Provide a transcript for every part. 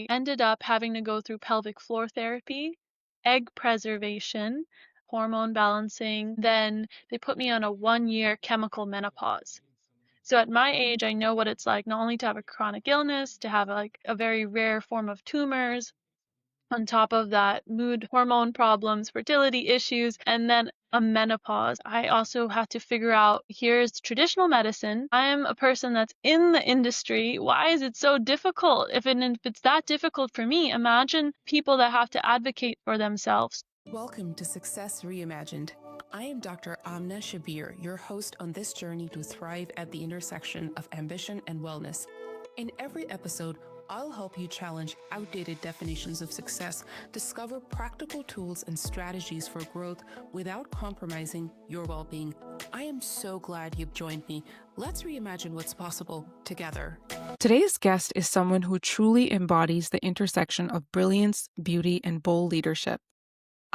I ended up having to go through pelvic floor therapy, egg preservation, hormone balancing. Then they put me on a 1-year chemical menopause. So at my age, I know what it's like not only to have a chronic illness, to have like a very rare form of tumors, on top of that, mood hormone problems, fertility issues, and then a menopause. I also had to figure out here's traditional medicine. I'm a person that's in the industry. Why is it so difficult? If it's that difficult for me, imagine people that have to advocate for themselves. Welcome to Success Reimagined. I am Dr. Amna Shabir, your host on this journey to thrive at the intersection of ambition and wellness. In every episode, I'll help you challenge outdated definitions of success, discover practical tools and strategies for growth without compromising your well-being. I am so glad you've joined me. Let's reimagine what's possible together. Today's guest is someone who truly embodies the intersection of brilliance, beauty, and bold leadership.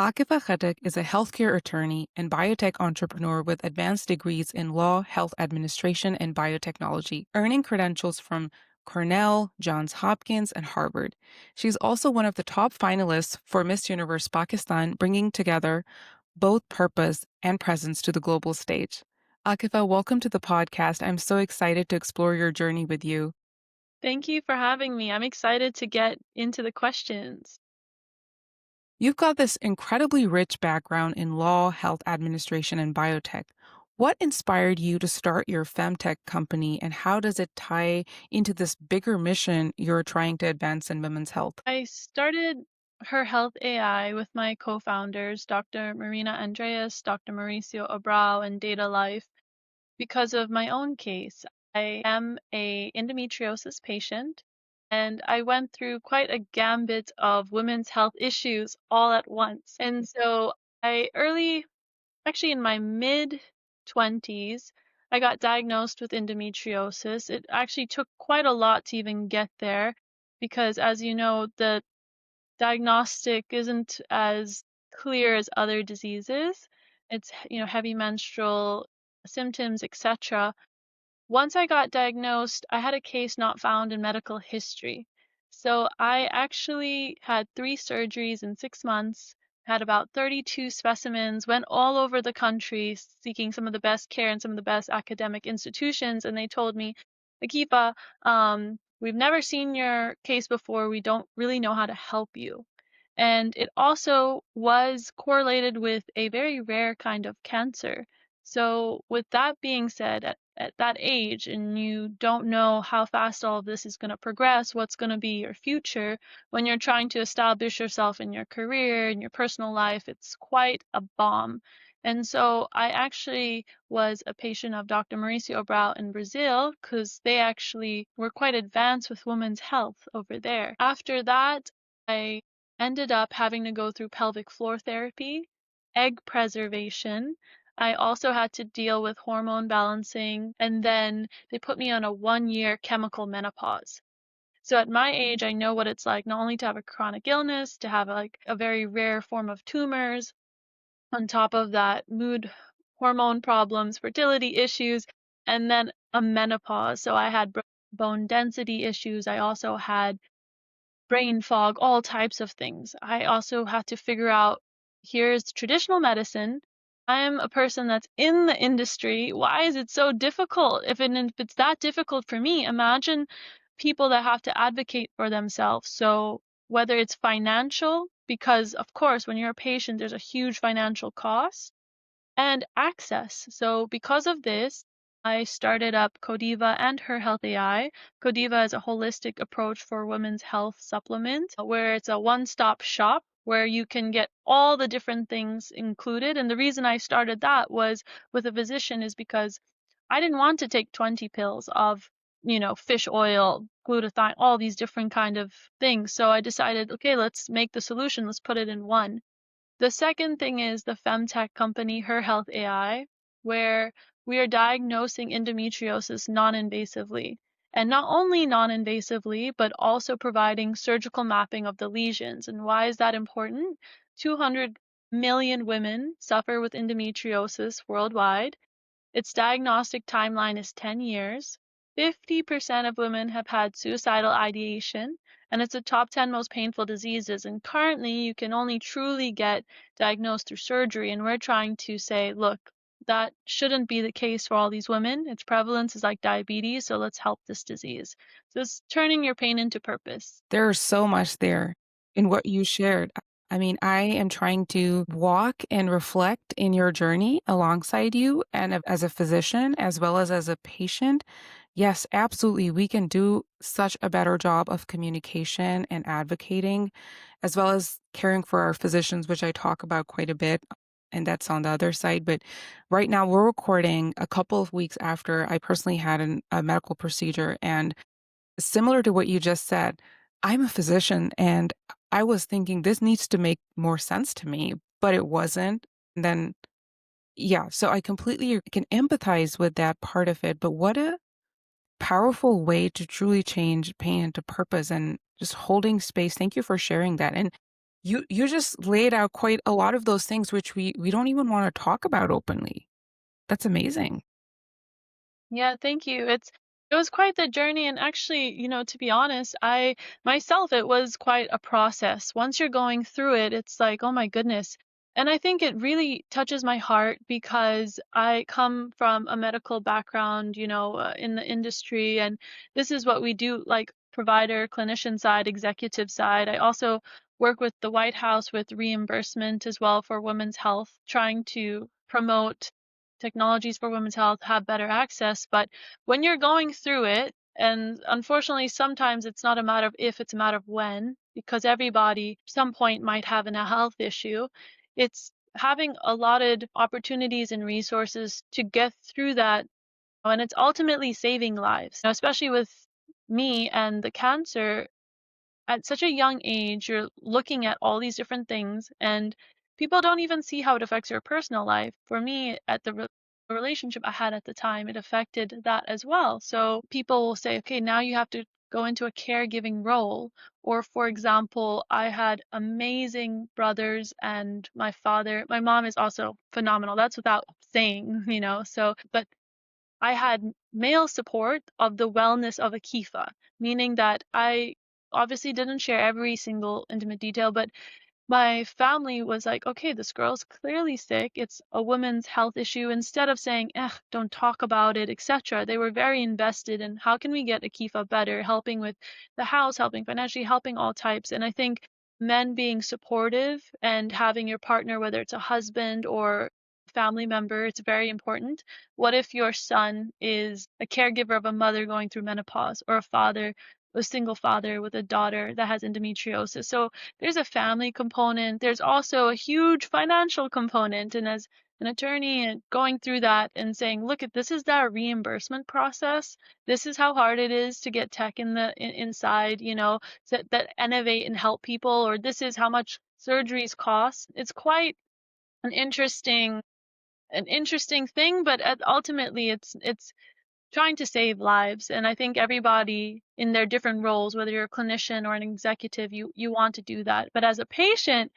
Akifa Khattak is a healthcare attorney and biotech entrepreneur with advanced degrees in law, health administration, and biotechnology, earning credentials from Cornell, Johns Hopkins, and Harvard. She's also one of the top finalists for Miss Universe Pakistan, bringing together both purpose and presence to the global stage. Akifa, welcome to the podcast. I'm so excited to explore your journey with you. Thank you for having me. I'm excited to get into the questions. You've got this incredibly rich background in law, health administration, and biotech. What inspired you to start your FemTech company, and how does it tie into this bigger mission you're trying to advance in women's health? I started Her Health AI with my co-founders, Dr. Marina Andreas, Dr. Mauricio Abrao, and Data Life, because of my own case. I am a endometriosis patient, and I went through quite a gambit of women's health issues all at once. And so actually in my mid 20s, I got diagnosed with endometriosis. It actually took quite a lot to even get there because, as you know, the diagnostic isn't as clear as other diseases. It's, heavy menstrual symptoms, etc. Once I got diagnosed, I had a case not found in medical history. So I actually had 3 surgeries in 6 months, had about 32 specimens, went all over the country seeking some of the best care in some of the best academic institutions, and they told me, Akifah, we've never seen your case before. We don't really know how to help you. And it also was correlated with a very rare kind of cancer. So, with that being said, at that age, and you don't know how fast all of this is going to progress, what's going to be your future, when you're trying to establish yourself in your career, in your personal life, it's quite a bomb. And so I actually was a patient of Dr. Mauricio Abrao in Brazil because they actually were quite advanced with women's health over there. After that, I ended up having to go through pelvic floor therapy, egg preservation. I also had to deal with hormone balancing, and then they put me on a 1-year chemical menopause. So at my age, I know what it's like not only to have a chronic illness, to have like a very rare form of tumors, on top of that, mood hormone problems, fertility issues, and then a menopause. So I had bone density issues. I also had brain fog, all types of things. I also had to figure out here's traditional medicine. I'm a person that's in the industry. Why is it so difficult? If it's that difficult for me, imagine people that have to advocate for themselves. So whether it's financial, because of course, when you're a patient, there's a huge financial cost, and access. So because of this, I started up Codiva and Her Health AI. Codiva is a holistic approach for women's health supplement, where it's a one-stop shop where you can get all the different things included. And the reason I started that was with a physician is because I didn't want to take 20 pills of, fish oil, glutathione, all these different kind of things. So I decided, okay, let's make the solution. Let's put it in one. The second thing is the FemTech company, Her Health AI, where we are diagnosing endometriosis non-invasively. And not only non-invasively, but also providing surgical mapping of the lesions. And why is that important? 200 million women suffer with endometriosis worldwide. Its diagnostic timeline is 10 years. 50% of women have had suicidal ideation, and it's a top 10 most painful diseases. And currently, you can only truly get diagnosed through surgery. And we're trying to say, look, that shouldn't be the case for all these women. Its prevalence is like diabetes, so let's help this disease. So it's turning your pain into purpose. There's so much there in what you shared. I mean, I am trying to walk and reflect in your journey alongside you and as a physician as a patient. Yes, absolutely. We can do such a better job of communication and advocating, as well as caring for our physicians, which I talk about quite a bit. And that's on the other side. But right now, we're recording a couple of weeks after I personally had a medical procedure. And similar to what you just said, I'm a physician and I was thinking this needs to make more sense to me, but it wasn't. And then, yeah, so I completely can empathize with that part of it. But what a powerful way to truly change pain into purpose and just holding space. Thank you for sharing that. And you just laid out quite a lot of those things which we don't even want to talk about openly. That's amazing. Yeah, thank you. It was quite the journey, and actually, to be honest, I myself it was quite a process. Once you're going through it, it's like, oh my goodness. And I think it really touches my heart because I come from a medical background, in the industry, and this is what we do, like provider, clinician side, executive side. I also work with the White House with reimbursement as well for women's health, trying to promote technologies for women's health, have better access. But when you're going through it, and unfortunately, sometimes it's not a matter of if, it's a matter of when, because everybody at some point might have a health issue. It's having allotted opportunities and resources to get through that, and it's ultimately saving lives. Now, especially with me and the cancer, at such a young age, you're looking at all these different things, and people don't even see how it affects your personal life. For me, at the relationship I had at the time, it affected that as well. So people will say, okay, now you have to go into a caregiving role. Or, for example, I had amazing brothers, and my mom is also phenomenal. That's without saying, So, but I had male support of the wellness of Akifah, meaning that I obviously didn't share every single intimate detail, but my family was like, okay, this girl's clearly sick. It's a woman's health issue. Instead of saying, don't talk about it, etc., they were very invested in how can we get Akifa better, helping with the house, helping financially, helping all types. And I think men being supportive and having your partner, whether it's a husband or family member, it's very important. What if your son is a caregiver of a mother going through menopause, or a single father with a daughter that has endometriosis? So there's a family component. There's also a huge financial component. And as an attorney and going through that and saying, look, this is that reimbursement process. This is how hard it is to get tech inside, that innovate and help people, or this is how much surgeries cost. It's quite an interesting thing, but ultimately it's trying to save lives. And I think everybody in their different roles, whether you're a clinician or an executive, you want to do that. But as a patient,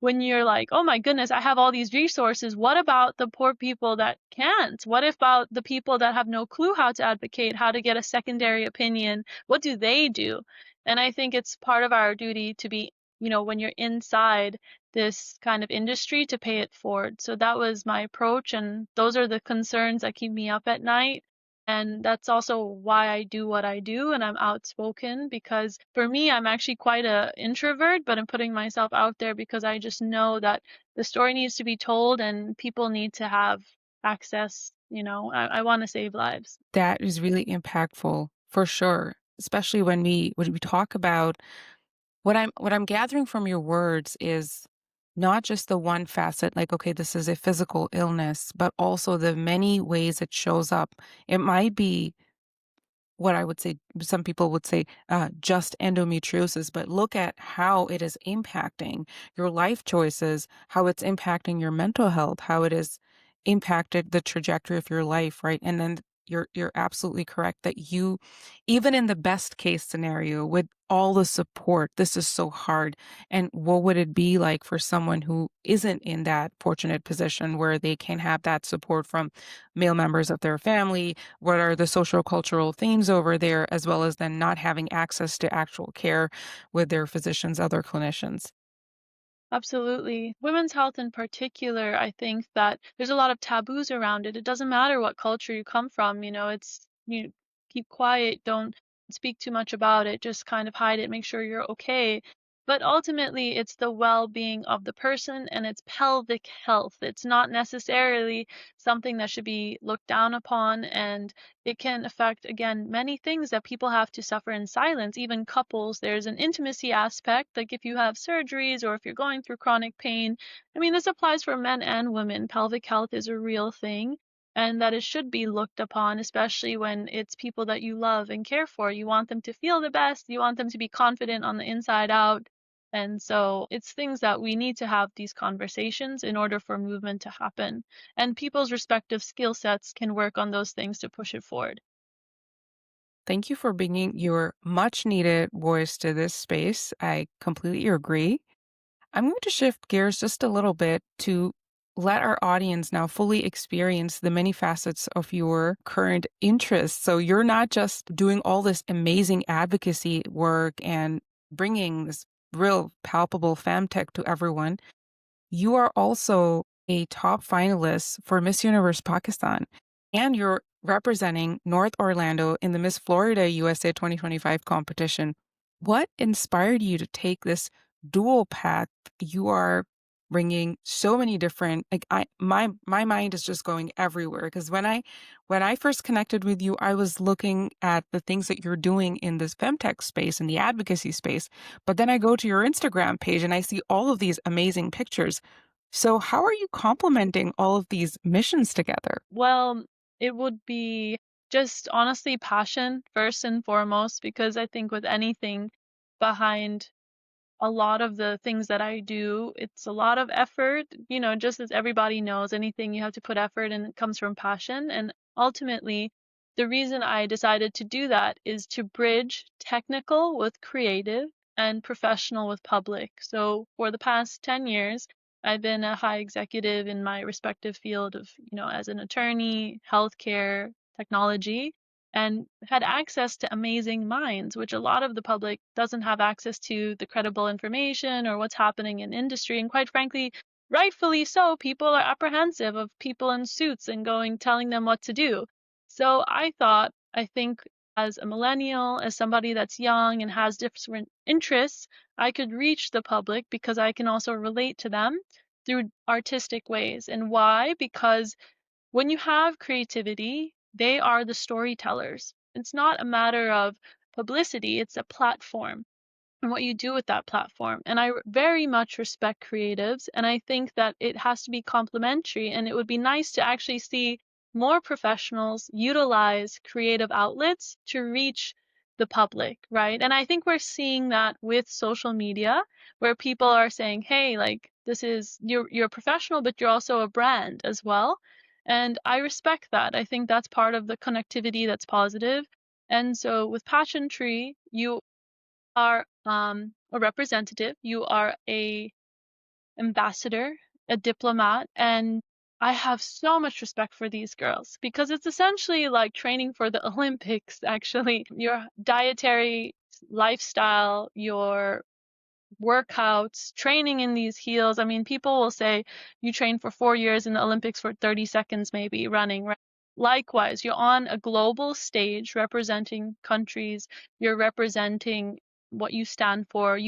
when you're like, oh my goodness, I have all these resources, what about the poor people that can't? What about the people that have no clue how to advocate, how to get a secondary opinion? What do they do? And I think it's part of our duty to be, when you're inside this kind of industry, to pay it forward. So that was my approach, and those are the concerns that keep me up at night. And that's also why I do what I do, and I'm outspoken, because for me, I'm actually quite a introvert, but I'm putting myself out there because I just know that the story needs to be told and people need to have access. I want to save lives. That is really impactful for sure, especially when we talk about what I'm gathering from your words is not just the one facet, like, okay, this is a physical illness, but also the many ways it shows up. It might be what I would say, some people would say, just endometriosis, but look at how it is impacting your life choices, how it's impacting your mental health, how it has impacted the trajectory of your life, right? And then you're absolutely correct that you, even in the best case scenario, with all the support, this is so hard. And what would it be like for someone who isn't in that fortunate position where they can have that support from male members of their family? What are the social cultural themes over there, as well as then not having access to actual care with their physicians, other clinicians? Absolutely. Women's health in particular, I think that there's a lot of taboos around it. It doesn't matter what culture you come from, it's you keep quiet, don't speak too much about it, just kind of hide it, make sure you're okay. But ultimately, it's the well-being of the person and it's pelvic health. It's not necessarily something that should be looked down upon, and it can affect, again, many things that people have to suffer in silence, even couples. There's an intimacy aspect, like if you have surgeries or if you're going through chronic pain. I mean, this applies for men and women. Pelvic health is a real thing, and that it should be looked upon, especially when it's people that you love and care for. You want them to feel the best, you want them to be confident on the inside out. And so it's things that we need to have these conversations in order for movement to happen. And people's respective skill sets can work on those things to push it forward. Thank you for bringing your much needed voice to this space. I completely agree. I'm going to shift gears just a little bit to let our audience now fully experience the many facets of your current interests. So you're not just doing all this amazing advocacy work and bringing this real palpable FemTech to everyone. You are also a top finalist for Miss Universe Pakistan, and you're representing North Orlando in the Miss Florida USA 2025 competition. What inspired you to take this dual path? You are bringing so many different, like, my mind is just going everywhere because when I first connected with you, I was looking at the things that you're doing in this femtech space and the advocacy space, but then I go to your Instagram page and I see all of these amazing pictures. So how are you complementing all of these missions together? Well, it would be just honestly passion first and foremost, because I think with anything behind a lot of the things that I do, it's a lot of effort, just as everybody knows, anything you have to put effort and it comes from passion. And ultimately, the reason I decided to do that is to bridge technical with creative and professional with public. So for the past 10 years, I've been a high executive in my respective field of, as an attorney, healthcare, technology, and had access to amazing minds, which a lot of the public doesn't have access to the credible information or what's happening in industry. And quite frankly, rightfully so, people are apprehensive of people in suits and telling them what to do. So I think as a millennial, as somebody that's young and has different interests, I could reach the public because I can also relate to them through artistic ways. And why? Because when you have creativity, they are the storytellers. It's not a matter of publicity, it's a platform and what you do with that platform. And I very much respect creatives, and I think that it has to be complementary. And it would be nice to actually see more professionals utilize creative outlets to reach the public, right? And I think we're seeing that with social media, where people are saying, "Hey, like this is you're a professional, but you're also a brand as well." And I respect that. I think that's part of the connectivity that's positive. And so with Passion Tree, you are a representative, you are a ambassador, a diplomat, and I have so much respect for these girls because it's essentially like training for the Olympics, actually. Your dietary lifestyle, your workouts, training in these heels. I mean, people will say you train for 4 years in the Olympics for 30 seconds, maybe running, right? Likewise, you're on a global stage representing countries, you're representing what you stand for.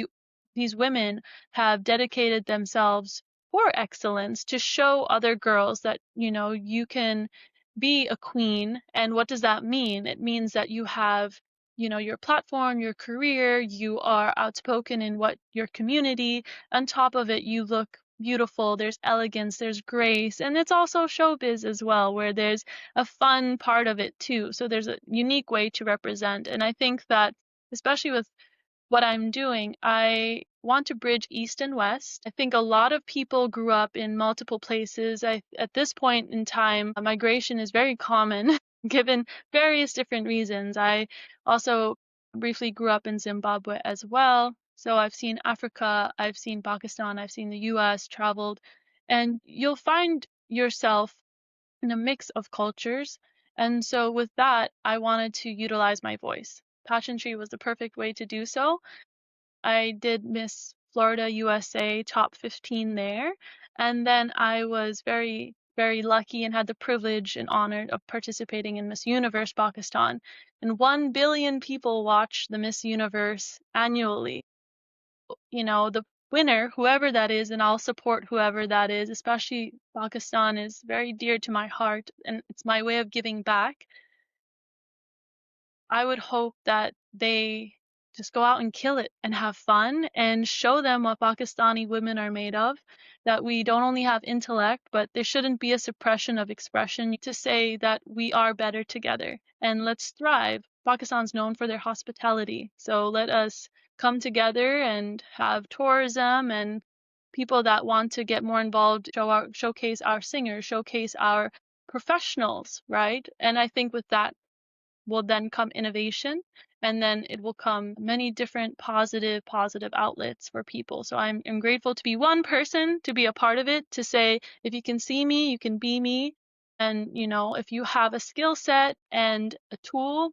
These women have dedicated themselves for excellence to show other girls that, you can be a queen. And what does that mean? It means that you have your platform, your career, you are outspoken in what your community. On top of it, you look beautiful, there's elegance, there's grace, and it's also showbiz as well, where there's a fun part of it too. So there's a unique way to represent. And I think that, especially with what I'm doing, I want to bridge East and West. I think a lot of people grew up in multiple places. At this point in time, migration is very common. given various different reasons. I also briefly grew up in Zimbabwe as well. So I've seen Africa, I've seen Pakistan, I've seen the US, traveled, and you'll find yourself in a mix of cultures. And so with that, I wanted to utilize my voice. Pageantry was the perfect way to do so. I did Miss Florida USA top 15 there. And then I was very, very lucky and had the privilege and honor of participating in Miss Universe Pakistan. And 1 billion people watch the Miss Universe annually. The winner, whoever that is, and I'll support whoever that is, especially Pakistan is very dear to my heart and it's my way of giving back. I would hope that they just go out and kill it and have fun and show them what Pakistani women are made of, that we don't only have intellect, but there shouldn't be a suppression of expression to say that we are better together and let's thrive. Pakistan's known for their hospitality, so let us come together and have tourism and people that want to get more involved, showcase our singers, showcase our professionals, right? And I think with that will then come innovation, and then it will come many different positive outlets for people. So I'm grateful to be one person, to be a part of it, to say, if you can see me, you can be me. And, if you have a skill set and a tool,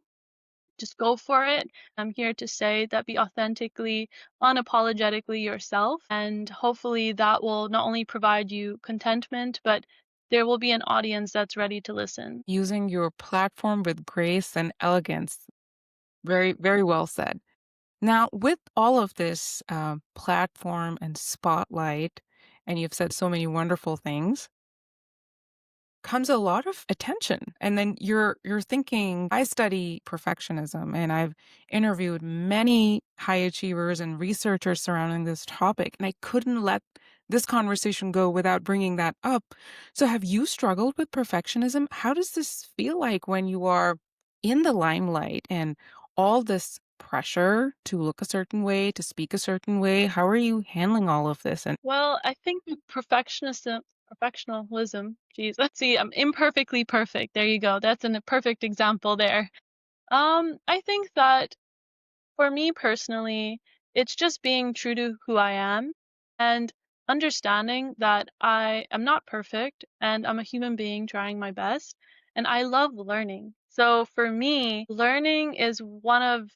just go for it. I'm here to say that be authentically, unapologetically yourself. And hopefully that will not only provide you contentment, but there will be an audience that's ready to listen. Using your platform with grace and elegance. Very, very well said. Now, with all of this platform and spotlight, and you've said so many wonderful things, comes a lot of attention. And then you're thinking, I study perfectionism and I've interviewed many high achievers and researchers surrounding this topic, and I couldn't let this conversation go without bringing that up. So have you struggled with perfectionism? How does this feel like when you are in the limelight and all this pressure to look a certain way, to speak a certain way? How are you handling all of this? And Well, I think with professionalism, geez, let's see, I'm imperfectly perfect. There you go. That's a perfect example there. I think that for me personally, it's just being true to who I am and understanding that I am not perfect and I'm a human being trying my best and I love learning. So for me, learning is one of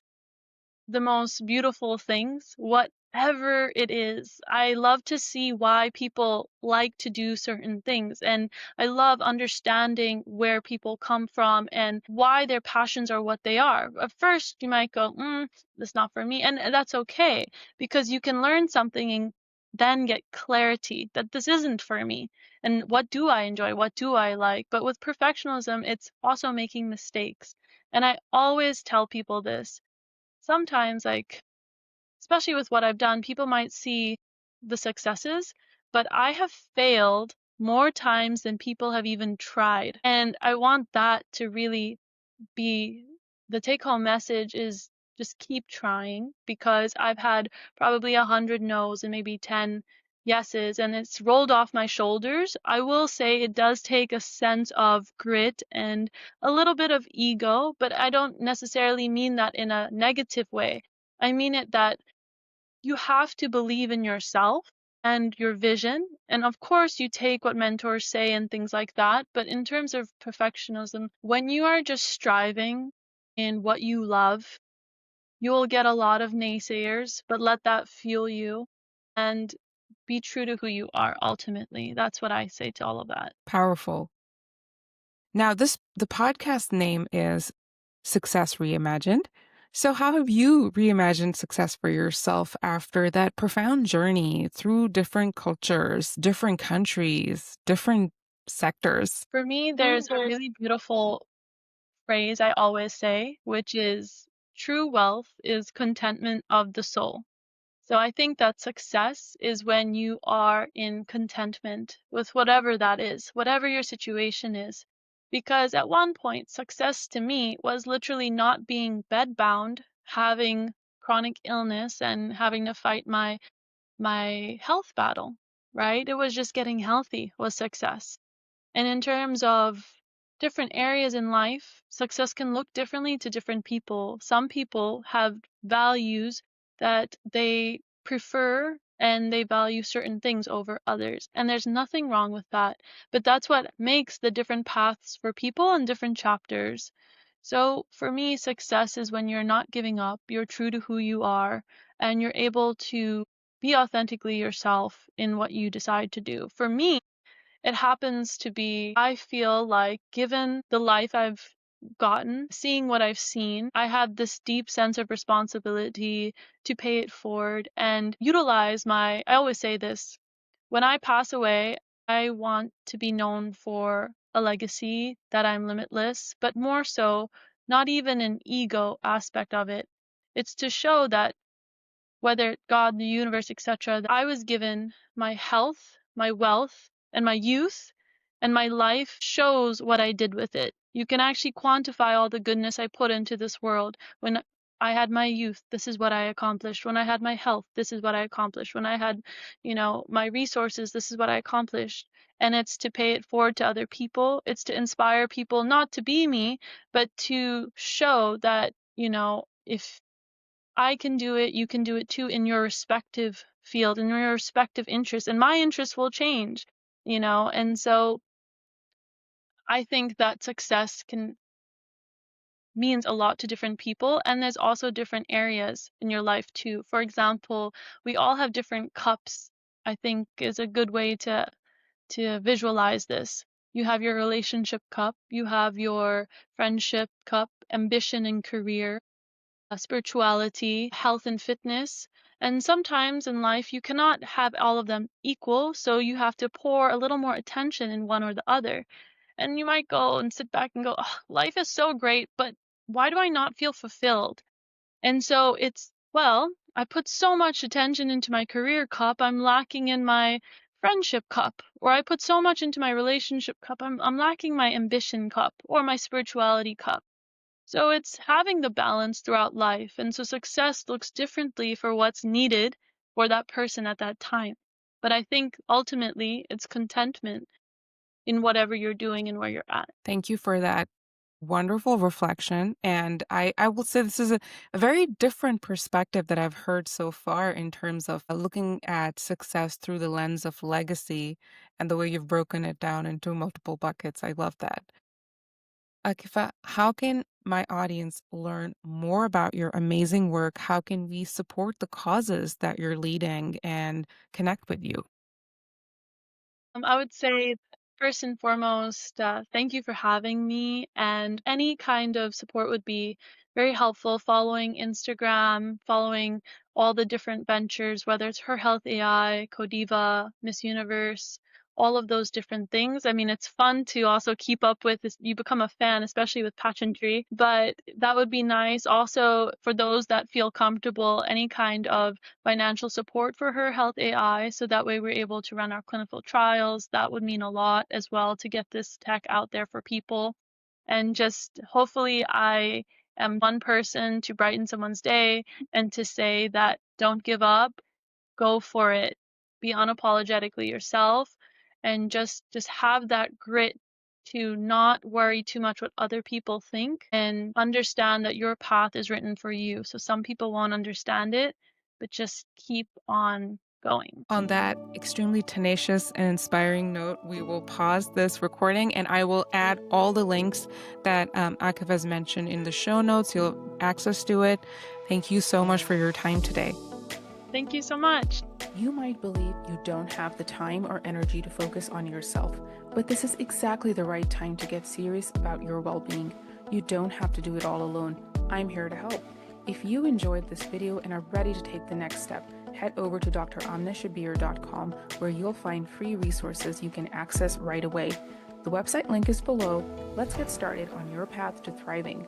the most beautiful things, whatever it is. I love to see why people like to do certain things, and I love understanding where people come from and why their passions are what they are. At first, you might go, that's not for me, and that's okay because you can learn something and then get clarity that this isn't for me. And what do I enjoy? What do I like? But with perfectionism, it's also making mistakes. And I always tell people this sometimes, like, especially with what I've done, people might see the successes, but I have failed more times than people have even tried. And I want that to really be the take home message is just keep trying because I've had probably 100 no's and maybe 10 yeses and it's rolled off my shoulders. I will say it does take a sense of grit and a little bit of ego, but I don't necessarily mean that in a negative way. I mean it that you have to believe in yourself and your vision. And of course, you take what mentors say and things like that. But in terms of perfectionism, when you are just striving in what you love, you will get a lot of naysayers, but let that fuel you and be true to who you are ultimately. That's what I say to all of that. powerful. Now, the podcast name is Success Reimagined. So, how have you reimagined success for yourself after that profound journey through different cultures, different countries, different sectors? For me, there's a really beautiful phrase I always say, which is true wealth is contentment of the soul. So I think that success is when you are in contentment with whatever that is, whatever your situation is. Because at one point, success to me was literally not being bedbound, having chronic illness and having to fight my health battle, right? It was just getting healthy was success. And in terms of different areas in life, success can look differently to different people. Some people have values that they prefer and they value certain things over others. And there's nothing wrong with that. But that's what makes the different paths for people and different chapters. So for me, success is when you're not giving up, you're true to who you are, and you're able to be authentically yourself in what you decide to do. For me, it happens to be, I feel like, given the life I've gotten, seeing what I've seen, I have this deep sense of responsibility to pay it forward and utilize I always say this, when I pass away, I want to be known for a legacy that I'm limitless, but more so, not even an ego aspect of it. It's to show that whether God, the universe, etc., I was given my health, my wealth, and my youth, and my life shows what I did with it. You can actually quantify all the goodness I put into this world. When I had my youth, this is what I accomplished. When I had my health, this is what I accomplished. When I had, my resources, this is what I accomplished. And it's to pay it forward to other people. It's to inspire people not to be me, but to show that, if I can do it, you can do it too in your respective field, in your respective interests, and my interests will change, and so I think that success means a lot to different people, and there's also different areas in your life too. For example, we all have different cups, I think is a good way to visualize this. You have your relationship cup, you have your friendship cup, ambition and career, spirituality, health and fitness. And sometimes in life, you cannot have all of them equal, so you have to pour a little more attention in one or the other. And you might go and sit back and go, "Ugh, life is so great, but why do I not feel fulfilled?" And so well, I put so much attention into my career cup, I'm lacking in my friendship cup, or I put so much into my relationship cup, I'm lacking my ambition cup or my spirituality cup. So it's having the balance throughout life. And so success looks differently for what's needed for that person at that time. But I think ultimately it's contentment in whatever you're doing and where you're at. Thank you for that wonderful reflection. And I will say this is a very different perspective that I've heard so far in terms of looking at success through the lens of legacy and the way you've broken it down into multiple buckets. I love that. Akifa, how can my audience learn more about your amazing work? How can we support the causes that you're leading and connect with you? I would say first and foremost, thank you for having me. And any kind of support would be very helpful. Following Instagram, following all the different ventures, whether it's Her Health AI, Codiva, Miss Universe, all of those different things. I mean, it's fun to also keep up with this. You become a fan, especially with Pageantry, but that would be nice. Also, for those that feel comfortable, any kind of financial support for Her Health AI, so that way we're able to run our clinical trials. That would mean a lot as well to get this tech out there for people. And just hopefully I am one person to brighten someone's day and to say that don't give up, go for it, be unapologetically yourself, and just have that grit to not worry too much what other people think and understand that your path is written for you. So some people won't understand it, but just keep on going. On that extremely tenacious and inspiring note, we will pause this recording and I will add all the links that Akif has mentioned in the show notes. You'll have access to it. Thank you so much for your time today. Thank you so much. You might believe you don't have the time or energy to focus on yourself, but this is exactly the right time to get serious about your well-being. You don't have to do it all alone. I'm here to help. If you enjoyed this video and are ready to take the next step, head over to dramneshabir.com where you'll find free resources you can access right away. The website link is below. Let's get started on your path to thriving.